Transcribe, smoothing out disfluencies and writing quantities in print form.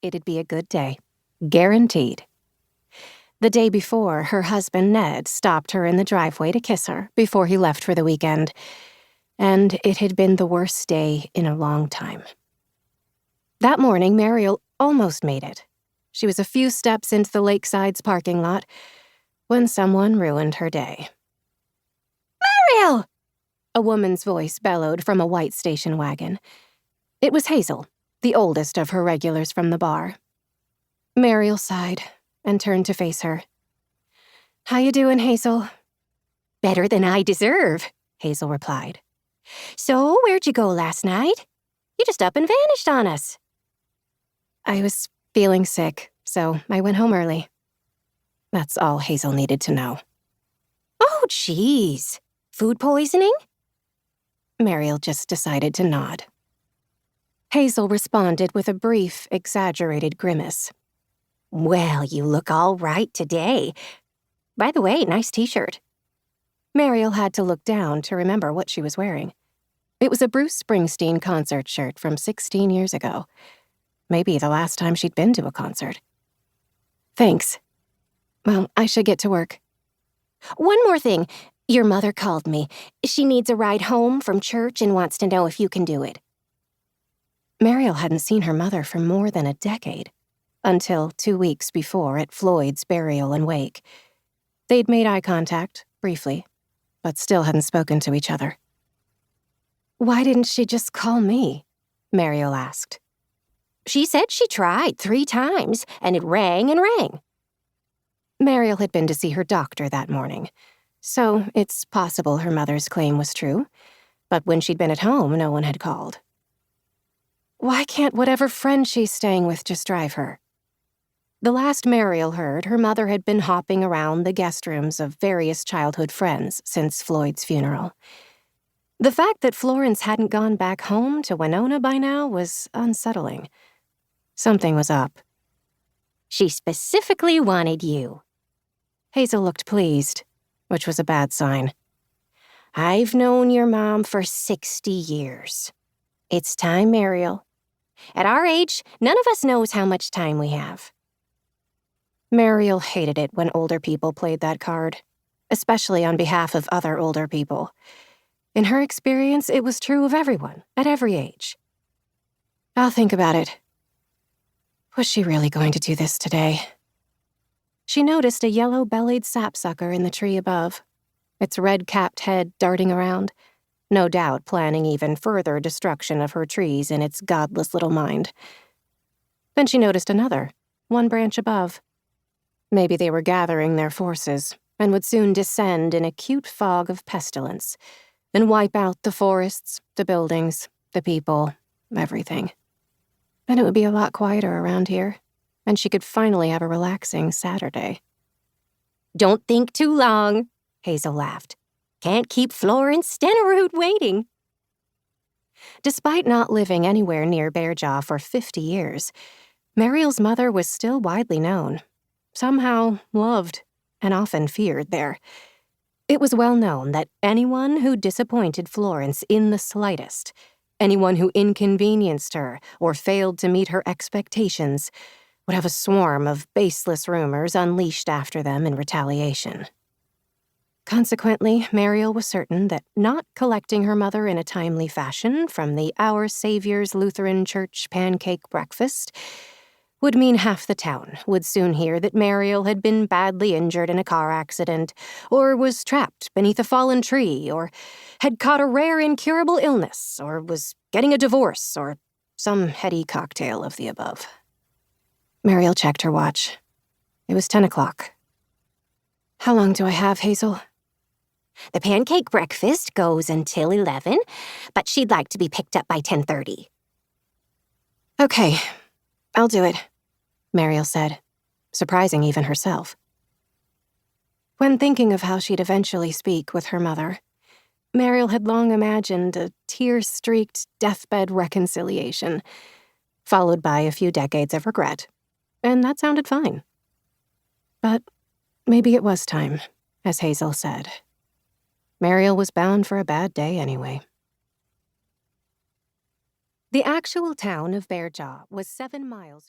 it'd be a good day. Guaranteed. The day before, her husband Ned stopped her in the driveway to kiss her before he left for the weekend, and it had been the worst day in a long time. That morning, Mariel almost made it. She was a few steps into the Lakeside's parking lot when someone ruined her day. "Mariel!" A woman's voice bellowed from a white station wagon. It was Hazel, the oldest of her regulars from the bar. Mariel sighed and turned to face her. "How you doing, Hazel?" "Better than I deserve," Hazel replied. "So, where'd you go last night? You just up and vanished on us." "I was feeling sick, so I went home early." That's all Hazel needed to know. "Oh, geez. Food poisoning?" Mariel just decided to nod. Hazel responded with a brief, exaggerated grimace. "Well, you look all right today. By the way, nice t-shirt." Mariel had to look down to remember what she was wearing. It was a Bruce Springsteen concert shirt from 16 years ago. Maybe the last time she'd been to a concert. "Thanks. Well, I should get to work." "One more thing. Your mother called me. She needs a ride home from church and wants to know if you can do it." Mariel hadn't seen her mother for more than a decade, until 2 weeks before at Floyd's burial and wake. They'd made eye contact, briefly, but still hadn't spoken to each other. "Why didn't she just call me?" Mariel asked. "She said she tried 3 times, and it rang and rang." Mariel had been to see her doctor that morning, so it's possible her mother's claim was true, but when she'd been at home, no one had called. Why can't whatever friend she's staying with just drive her? The last Mariel heard, her mother had been hopping around the guest rooms of various childhood friends since Floyd's funeral. The fact that Florence hadn't gone back home to Winona by now was unsettling. Something was up. "She specifically wanted you." Hazel looked pleased, which was a bad sign. "I've known your mom for 60 years. It's time, Mariel. At our age, none of us knows how much time we have." Mariel hated it when older people played that card, especially on behalf of other older people. In her experience, it was true of everyone, at every age. "I'll think about it." Was she really going to do this today? She noticed a yellow-bellied sapsucker in the tree above, its red-capped head darting around, no doubt planning even further destruction of her trees in its godless little mind. Then she noticed another, one branch above. Maybe they were gathering their forces and would soon descend in a cute fog of pestilence and wipe out the forests, the buildings, the people, everything. Then it would be a lot quieter around here, and she could finally have a relaxing Saturday. "Don't think too long," Hazel laughed. "Can't keep Florence Stenerud waiting." Despite not living anywhere near Bearjaw for 50 years, Mariel's mother was still widely known, somehow loved, and often feared there. It was well known that anyone who disappointed Florence in the slightest, anyone who inconvenienced her or failed to meet her expectations, would have a swarm of baseless rumors unleashed after them in retaliation. Consequently, Mariel was certain that not collecting her mother in a timely fashion from the Our Savior's Lutheran Church pancake breakfast would mean half the town would soon hear that Mariel had been badly injured in a car accident, or was trapped beneath a fallen tree, or had caught a rare incurable illness, or was getting a divorce, or some heady cocktail of the above. Mariel checked her watch. It was 10 o'clock. "How long do I have, Hazel?" "The pancake breakfast goes until 11, but she'd like to be picked up by 10:30. "Okay, I'll do it," Mariel said, surprising even herself. When thinking of how she'd eventually speak with her mother, Mariel had long imagined a tear-streaked deathbed reconciliation, followed by a few decades of regret, and that sounded fine. But maybe it was time, as Hazel said. Mariel was bound for a bad day anyway. The actual town of Bearjaw was 7 miles from